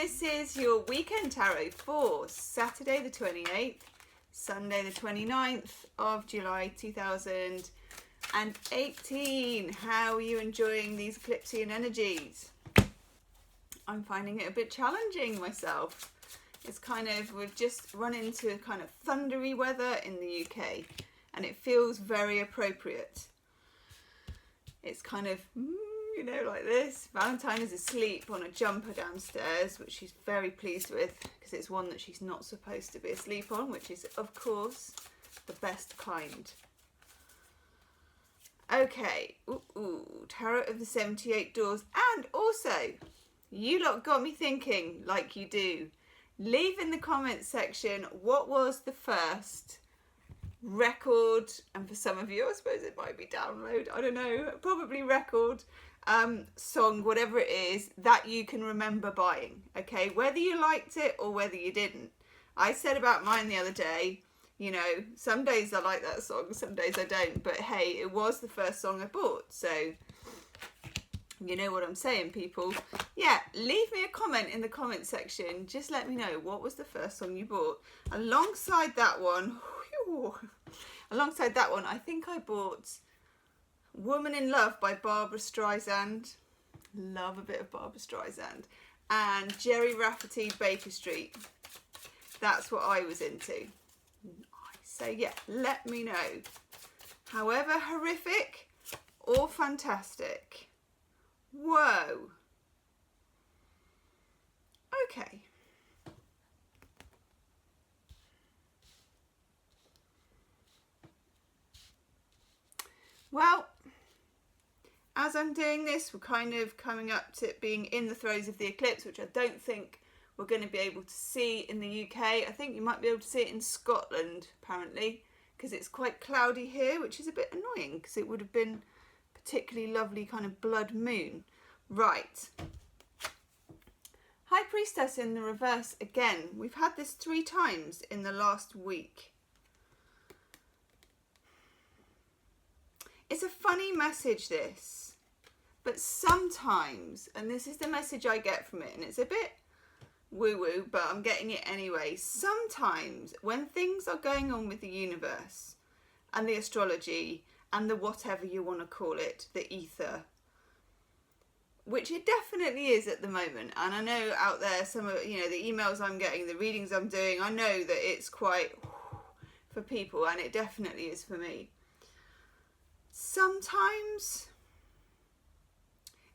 this is your weekend tarot for Saturday the 28th, Sunday the 29th of July 2018. How are you enjoying these eclipsean energies? I'm finding it a bit challenging myself. It's kind of, we've just run into kind of thundery weather in the UK and it feels very appropriate. It's kind of, you know, like this. Valentine is asleep on a jumper downstairs, which she's very pleased with because it's one that she's not supposed to be asleep on, which is, of course, the best kind. Okay, Tarot of the 78 Doors. And also, you lot got me thinking, like you do. Leave in the comments section what was the first record, and for some of you I suppose it might be download, I don't know, probably record, song, whatever it is that you can remember buying, okay, whether you liked it or whether you didn't. I said about mine the other day, you know, some days I like that song, some days I don't, but hey, it was the first song I bought, so you know what I'm saying, people. Yeah, leave me a comment in the comment section. Just let me know what was the first song you bought. Alongside that one, I think I bought Woman in Love by Barbara Streisand. Love a bit of Barbara Streisand. And Jerry Rafferty, Baker Street. That's what I was into. So yeah, let me know. However horrific or fantastic. Whoa. Okay. Well, as I'm doing this, we're kind of coming up to it being in the throes of the eclipse, which I don't think we're going to be able to see in the UK. I think you might be able to see it in Scotland, apparently, because it's quite cloudy here, which is a bit annoying because it would have been particularly lovely kind of blood moon. Right. High Priestess in the reverse again. We've had this 3 times in the last week. It's a funny message, this, but sometimes, and this is the message I get from it, and it's a bit woo-woo, but I'm getting it anyway. Sometimes when things are going on with the universe and the astrology and the whatever you want to call it, the ether, which it definitely is at the moment, and I know out there some of, you know, the emails I'm getting, the readings I'm doing, I know that it's quite for people, and it definitely is for me. Sometimes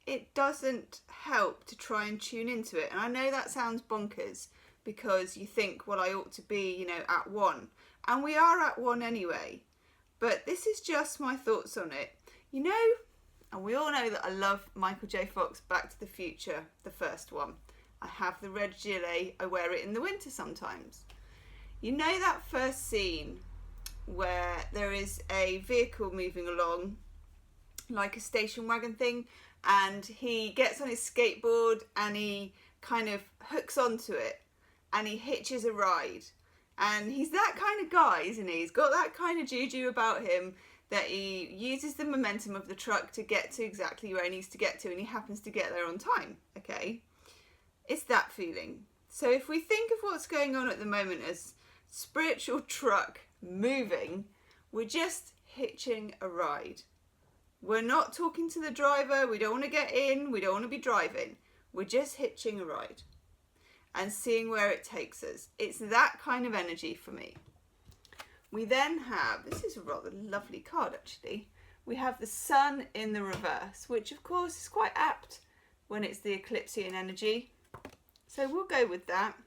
it doesn't help to try and tune into it, and I know that sounds bonkers because you think, well, I ought to be, you know, at one, and we are at one anyway. But this is just my thoughts on it. You know, and we all know that I love Michael J. Fox, Back to the Future, the first one. I have the red gilet, I wear it in the winter sometimes. You know that first scene where there is a vehicle moving along, like a station wagon thing, and he gets on his skateboard and he kind of hooks onto it and he hitches a ride. And he's that kind of guy, isn't he? He's got that kind of juju about him that he uses the momentum of the truck to get to exactly where he needs to get to, and he happens to get there on time, okay? It's that feeling. So if we think of what's going on at the moment as spiritual truck moving, we're just hitching a ride. We're not talking to the driver, we don't want to get in, we don't want to be driving. We're just hitching a ride and seeing where it takes us. It's that kind of energy for me. We then have, this is a rather lovely card actually, we have the Sun in the reverse, which of course is quite apt when it's the eclipsean energy. So we'll go with that.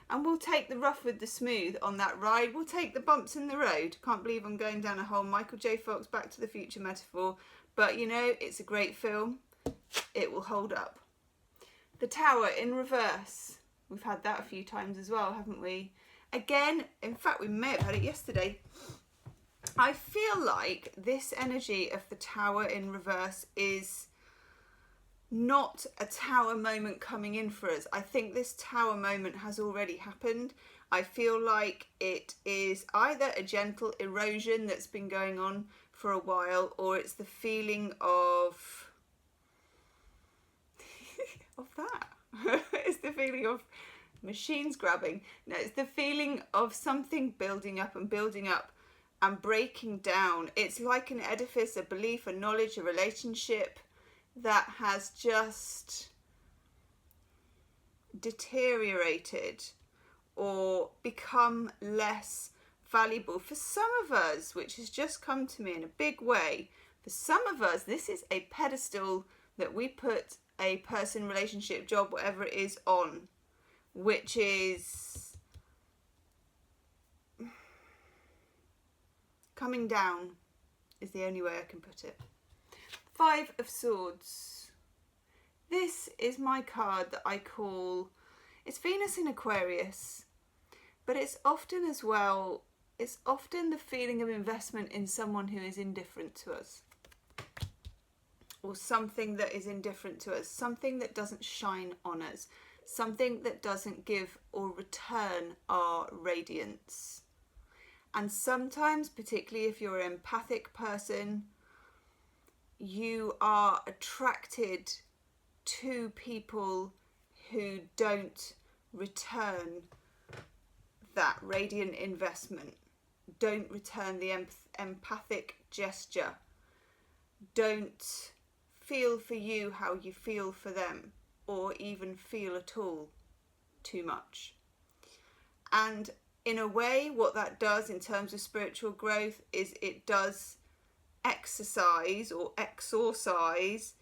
And we'll take the rough with the smooth on that ride. We'll take the bumps in the road. Can't believe I'm going down a whole Michael J. Fox Back to the Future metaphor. But you know, it's a great film. It will hold up. The Tower in reverse. We've had that a few times as well, haven't we? Again, in fact, we may have had it yesterday. I feel like this energy of the Tower in reverse is not a tower moment coming in for us. I think this tower moment has already happened. I feel like it is either a gentle erosion that's been going on for a while, or it's the feeling of that. It's the the feeling of machines grabbing. No, it's the feeling of something building up and building up and breaking down. It's like an edifice, a belief, a knowledge, a relationship that has just deteriorated or become less valuable. For some of us, which has just come to me in a big way, for some of us, this is a pedestal that we put a person, relationship, job, whatever it is on, which is coming down, is the only way I can put it. 5 of Swords. This is my card that I call, it's Venus in Aquarius, but it's often as well, it's often the feeling of investment in someone who is indifferent to us, or something that is indifferent to us, something that doesn't shine on us, something that doesn't give or return our radiance. And sometimes, particularly if you're an empathic person, you are attracted to people who don't return that radiant investment, don't return the empathic gesture, don't feel for you how you feel for them, or even feel at all too much. And in a way, what that does in terms of spiritual growth is it does exercise or exorcise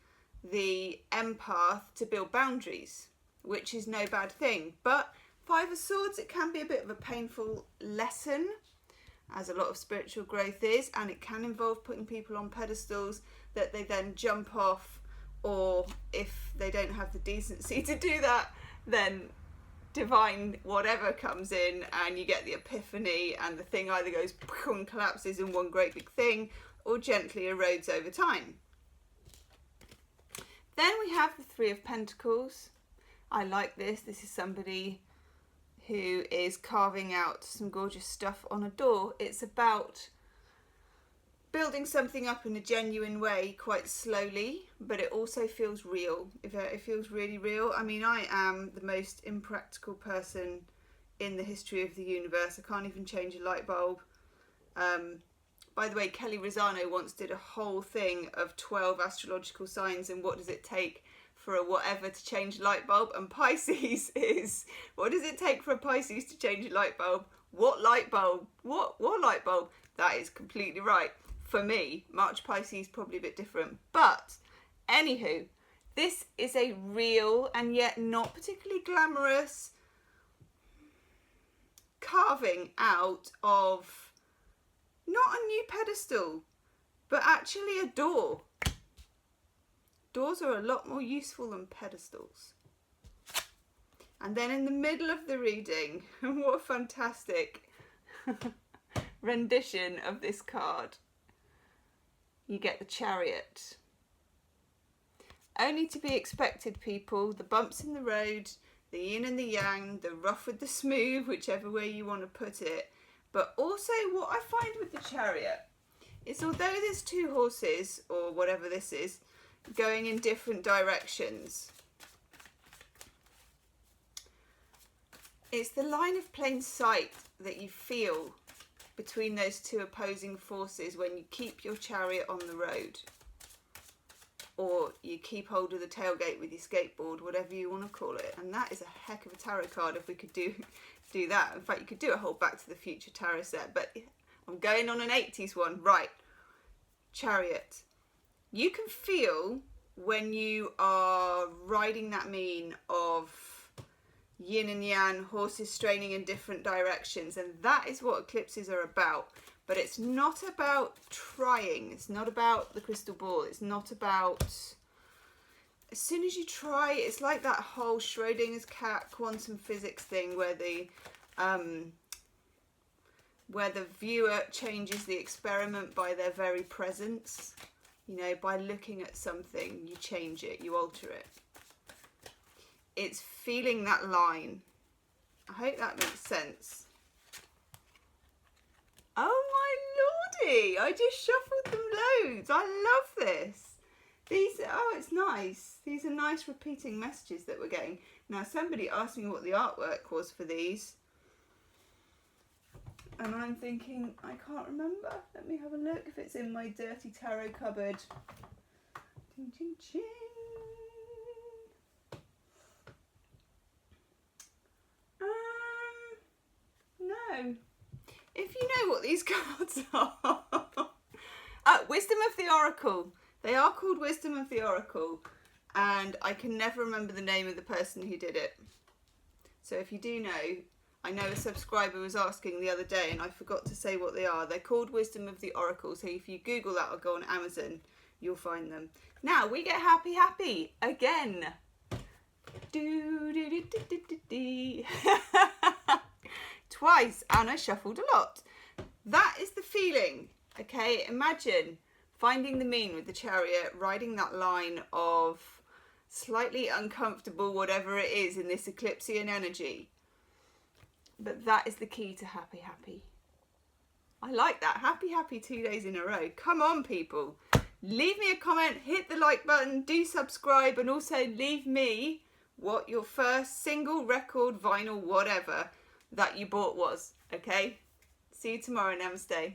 the empath to build boundaries, which is no bad thing. But 5 of Swords, it can be a bit of a painful lesson, as a lot of spiritual growth is, and it can involve putting people on pedestals that they then jump off, or if they don't have the decency to do that, then divine whatever comes in and you get the epiphany and the thing either goes and collapses in one great big thing or gently erodes over time. Then we have the 3 of Pentacles. I like this. This is somebody who is carving out some gorgeous stuff on a door. It's about building something up in a genuine way, quite slowly, but it also feels real. It feels really real. I mean, I am the most impractical person in the history of the universe. I can't even change a light bulb. By the way, Kelly Rosano once did a whole thing of 12 astrological signs and what does it take for a whatever to change a light bulb, and Pisces is, what does it take for a Pisces to change a light bulb? What light bulb? What light bulb? That is completely right. For me, March Pisces probably a bit different. But anywho, this is a real and yet not particularly glamorous carving out of not a new pedestal, but actually a door. Doors are a lot more useful than pedestals. And then in the middle of the reading, what a fantastic rendition of this card. You get the Chariot. Only to be expected, people. The bumps in the road, the yin and the yang, the rough with the smooth, whichever way you want to put it. But also what I find with the Chariot is, although there's 2 horses, or whatever this is, going in different directions, it's the line of plain sight that you feel between those 2 opposing forces when you keep your chariot on the road, or you keep hold of the tailgate with your skateboard, whatever you want to call it. And that is a heck of a tarot card if we could do that. In fact, you could do a whole Back to the Future tarot set, but I'm going on an 80s one. Right, Chariot. You can feel when you are riding that mean of yin and yang, horses straining in different directions, and that is what eclipses are about. But it's not about trying, it's not about the crystal ball, it's not about, as soon as you try, it's like that whole Schrodinger's cat quantum physics thing where the viewer changes the experiment by their very presence. You know, by looking at something, you change it, you alter it. It's feeling that line. I hope that makes sense. Oh my lordy, I just shuffled them loads. I love this. These, oh, it's nice. These are nice repeating messages that we're getting. Now, somebody asked me what the artwork was for these. And I'm thinking, I can't remember. Let me have a look if it's in my dirty tarot cupboard. Ching, ching, ching. No. If you know what these cards are. Wisdom of the Oracle. They are called Wisdom of the Oracle. And I can never remember the name of the person who did it. So if you do know, I know a subscriber was asking the other day and I forgot to say what they are. They're called Wisdom of the Oracle. So if you Google that or go on Amazon, you'll find them. Now we get happy, happy again. Twice, and I shuffled a lot. That is the feeling. Okay, imagine finding the mean with the Chariot, riding that line of slightly uncomfortable whatever it is in this Eclipsean energy. But that is the key to happy, happy. I like that. Happy, happy 2 days in a row. Come on, people. Leave me a comment, hit the like button, do subscribe, and also leave me what your first single, record, vinyl, whatever that you bought was. Okay? See you tomorrow. Namaste.